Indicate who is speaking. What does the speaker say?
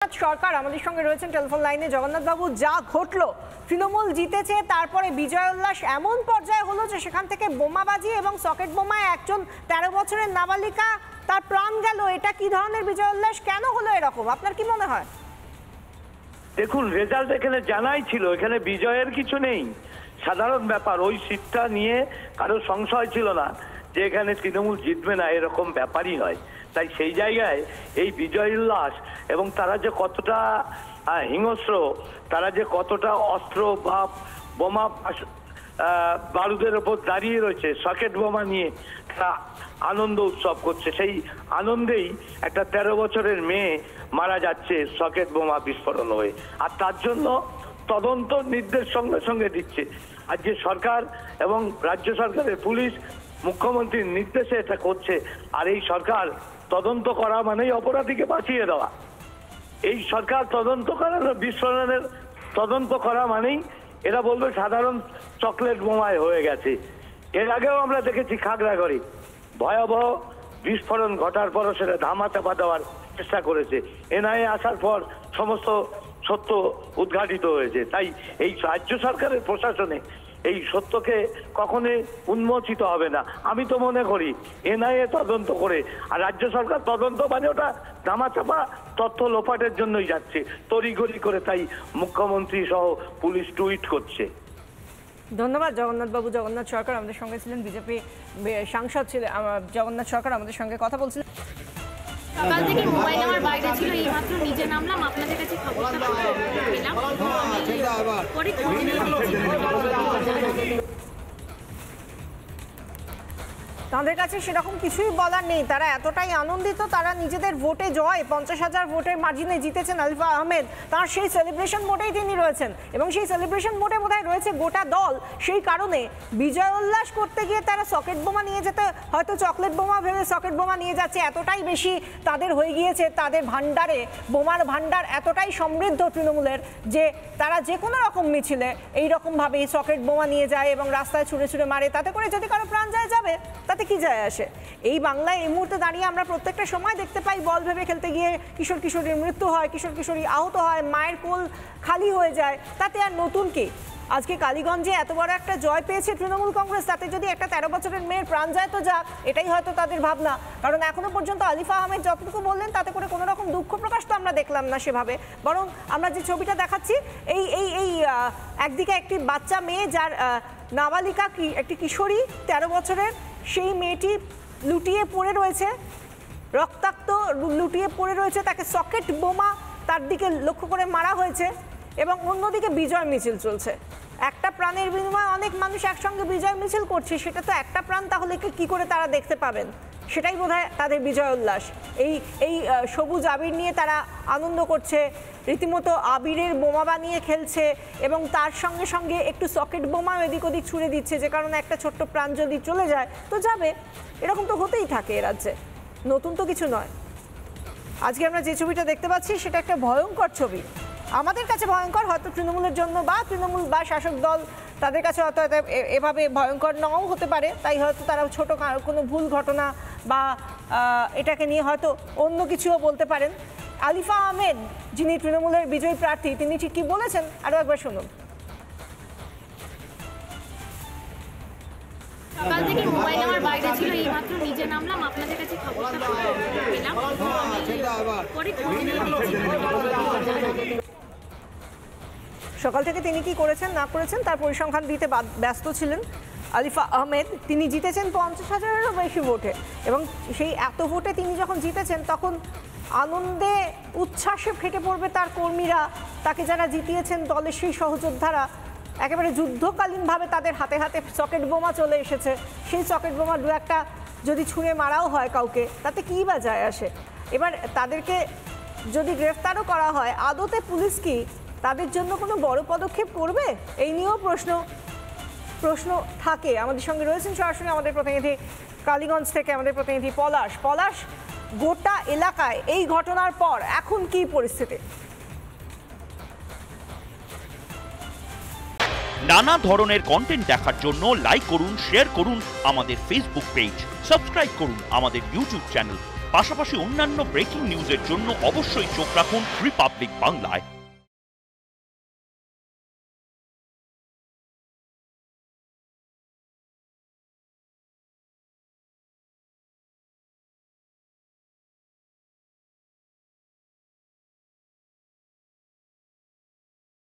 Speaker 1: সরকার আমাদের সঙ্গে রয়েছেন টেলিফোন লাইনে। জগন্নাথ বাবু, যা ঘটলো, তৃণমূল জিতেছে, তারপরে বিজয় উল্লাস এমন পর্যায়ে হলো যে সেখান থেকে বোমাবাজি এবং সকেট বোমায় একজন 13 বছরের নাবালিকা তার প্রাণ গেল। এটা কি ধরনের বিজয় উল্লাস? কেন হলো এরকম? আপনার কি মনে হয়?
Speaker 2: দেখুন, রেজাল্ট এখানে জানাই ছিল, এখানে বিজয়ের কিছু নেই, সাধারণ ব্যাপার। ওই সিটটা নিয়ে কারো সংশয় ছিল না যে এখানে তৃণমূল জিতবে না, এরকম ব্যাপারই হয়। তাই সেই জায়গায় এই বিজয় উল্লাস এবং তারা যে কতটা হিংস্র, তারা যে কতটা অস্ত্র বা বোমা বারুদের ওপর দাঁড়িয়ে রয়েছে, সকেট বোমা নিয়ে তারা আনন্দ উৎসব করছে, সেই আনন্দেই একটা 13 বছরের মেয়ে মারা যাচ্ছে সকেট বোমা বিস্ফোরণ হয়ে। আর তার জন্য তদন্ত নির্দেশ সঙ্গে সঙ্গে দিচ্ছে। আর যে সরকার এবং রাজ্য সরকারের পুলিশ মুখ্যমন্ত্রীর নির্দেশে এটা করছে। আর এই সরকার তদন্ত করা মানেই অপরাধীকে বাঁচিয়ে দেওয়া। এই সরকার তদন্ত করার, বিস্ফোরণের তদন্ত করা মানেই এরা বলবে সাধারণ চকলেট বোমায় হয়ে গেছে। এর আগেও আমরা দেখেছি খাগড়াগড়ে ভয়াবহ বিস্ফোরণ ঘটার পরও সেটা ধামাচাপা দেওয়ার চেষ্টা করেছে। এনআইএ আসার পর সমস্ত সত্য উদ্ঘাটিত হয়েছে। তাই এই রাজ্য সরকারের প্রশাসনে এই সত্যকে কখনোই উন্মোচিত হবে না। আমি তো মনে করি এনআইএ তদন্ত করে, আর রাজ্য সরকার তদন্ত মানে ওটা ধামাচাপা তথ্য লোপাটের জন্যই যাচ্ছে তড়িঘড়ি করে। তাই মুখ্যমন্ত্রী সহ পুলিশ টুইট করছে।
Speaker 1: ধন্যবাদ জগন্নাথ বাবু। জগন্নাথ সরকার আমাদের সঙ্গে ছিলেন, বিজেপি সাংসদ ছিলেন। জগন্নাথ সরকার আমাদের সঙ্গে কথা বলছিলেন।
Speaker 3: সকাল থেকে মোবাইল আমার বাইরে ছিল, এইমাত্র নিজে নামলাম, আপনাদের কাছে খবরটা পেলাম। পরে
Speaker 1: তাদের কাছে সেরকম কিছুই বলার নেই, তারা এতটাই আনন্দিত, তারা নিজেদের ভোটে জয় 50,000 ভোটের মার্জিনে জিতেছেন আলিফা আহমেদ, তার সেই সেলিব্রেশন মোডেই তিনি রয়েছেন এবং সেই সেলিব্রেশন মোডে বোধহয় রয়েছে গোটা দল। সেই কারণে বিজয় উল্লাস করতে গিয়ে তারা সকেট বোমা নিয়ে যেতে, হয়তো চকলেট বোমা ভেবে সকেট বোমা নিয়ে যাচ্ছে, এতটাই বেশি তাদের হয়ে গিয়েছে, তাদের ভান্ডারে বোমার ভান্ডার এতটাই সমৃদ্ধ তৃণমূলের যে তারা যে কোনো রকম মিছিলে এইরকমভাবেই সকেট বোমা নিয়ে যায় এবং রাস্তায় ছুঁড়ে ছুঁড়ে মারে। তাতে করে যদি কারো প্রাণ যায় যাবে, তাতে কি যায় আসে? এই বাংলায় এই মুহূর্তে দাঁড়িয়ে আমরা প্রত্যেকটা সময় দেখতে পাই বল ভেবে খেলতে গিয়ে কিশোর কিশোরীর মৃত্যু হয়, কিশোর কিশোরী আহত হয়, মায়ের কোল খালি হয়ে যায়। তাতে আর নতুন কি? আজকে কালীগঞ্জে এত বড় একটা জয় পেয়েছে তৃণমূল কংগ্রেস, তাতে যদি একটা 13 বছরের মেয়ের প্রাণ যায় তো যাক, এটাই হয়তো তাদের ভাবনা। কারণ এখনো পর্যন্ত আলিফা আহমেদ যতটুকু বললেন তাতে করে কোনো রকম দুঃখ প্রকাশ তো আমরা দেখলাম না সেভাবে, বরং আমরা যে ছবিটা দেখাচ্ছি এই এই এই একদিকে একটি বাচ্চা মেয়ে, যার নাবালিকা একটি কিশোরী 13 বছরের, সেই মেয়েটি লুটিয়ে পড়ে রয়েছে, রক্তাক্ত লুটিয়ে পড়ে রয়েছে, তাকে সকেট বোমা তার দিকে লক্ষ্য করে মারা হয়েছে এবং অন্যদিকে বিজয় মিছিল চলছে। একটা প্রাণের বিনিময়ে অনেক মানুষ একসঙ্গে বিজয় মিছিল করছে, সেটা তো একটা প্রাণ, তাহলে কি করে তারা দেখতে পাবেন? সেটাই বোধহয় তাদের বিজয় উল্লাস। এই এই সবুজ আবির নিয়ে তারা আনন্দ করছে, রীতিমতো আবিরের বোমা বানিয়ে খেলছে এবং তার সঙ্গে সঙ্গে একটু সকেট বোমা এদিক ওদিক ছুড়ে দিচ্ছে, যে কারণে একটা ছোট্ট প্রাণ যদি চলে যায় তো যাবে। এরকম তো হতেই থাকে এ রাজ্যে, নতুন তো কিছু নয়। আজকে আমরা যে ছবিটা দেখতে পাচ্ছি সেটা একটা ভয়ঙ্কর ছবি, আমাদের কাছে ভয়ঙ্কর, হয়তো তৃণমূলের জন্য বা তৃণমূল বা শাসক দল তাদের কাছে হয়তো এভাবে ভয়ঙ্কর নাও হতে পারে। তাই হয়তো তারা ছোট কোনো ভুল ঘটনা বা এটাকে নিয়ে হয়তো অন্য কিছুও বলতে পারেন। আলিফা আহমেদ, যিনি তৃণমূলের বিজয়ী প্রার্থী, তিনি ঠিক কি বলেছেন আরও একবার শুনুন।
Speaker 3: সকাল থেকে মোবাইল আমার বাইরে ছিল, এইমাত্র নিজে নামলাম, আপনাদের কাছে খবরটা পেলাম। পরে
Speaker 1: সকাল থেকে তিনি কি করেছেন না করেছেন তার পরিসংখ্যান দিতে ব্যস্ত ছিলেন আলিফা আহমেদ। তিনি জিতেছেন 50,000-এরও বেশি ভোটে এবং সেই এত ভোটে তিনি যখন জিতেছেন তখন আনন্দে উচ্ছ্বাসে ফেটে পড়বে তার কর্মীরা, তাকে যারা জিতিয়েছেন দলের সেই সহযোদ্ধারা। একেবারে যুদ্ধকালীনভাবে তাদের হাতে হাতে সকেট বোমা চলে এসেছে। সেই সকেট বোমা দু একটা যদি ছুঁড়ে মারাও হয় কাউকে, তাতে কী বা যায় আসে? এবার তাদেরকে যদি গ্রেফতারও করা হয়, আদতে পুলিশ কি তাদের জন্য কোনো বড় পদক্ষেপ করবে? এই নিয়েও প্রশ্ন থাকে। আমাদের সঙ্গে রয়েছেন সরাসরি আমাদের প্রতিনিধি কালীগঞ্জ থেকে, আমাদের প্রতিনিধি পলাশ। পলাশ, গোটা এলাকায় এই ঘটনার পর এখন কি পরিস্থিতি?
Speaker 4: নানা ধরনের কন্টেন্ট দেখার জন্য লাইক করুন, শেয়ার করুন আমাদের ফেসবুক পেজ, সাবস্ক্রাইব করুন আমাদের ইউটিউব চ্যানেল। পাশাপাশি অন্যান্য ব্রেকিং নিউজের জন্য অবশ্যই চোখ রাখুন রিপাবলিক বাংলায়।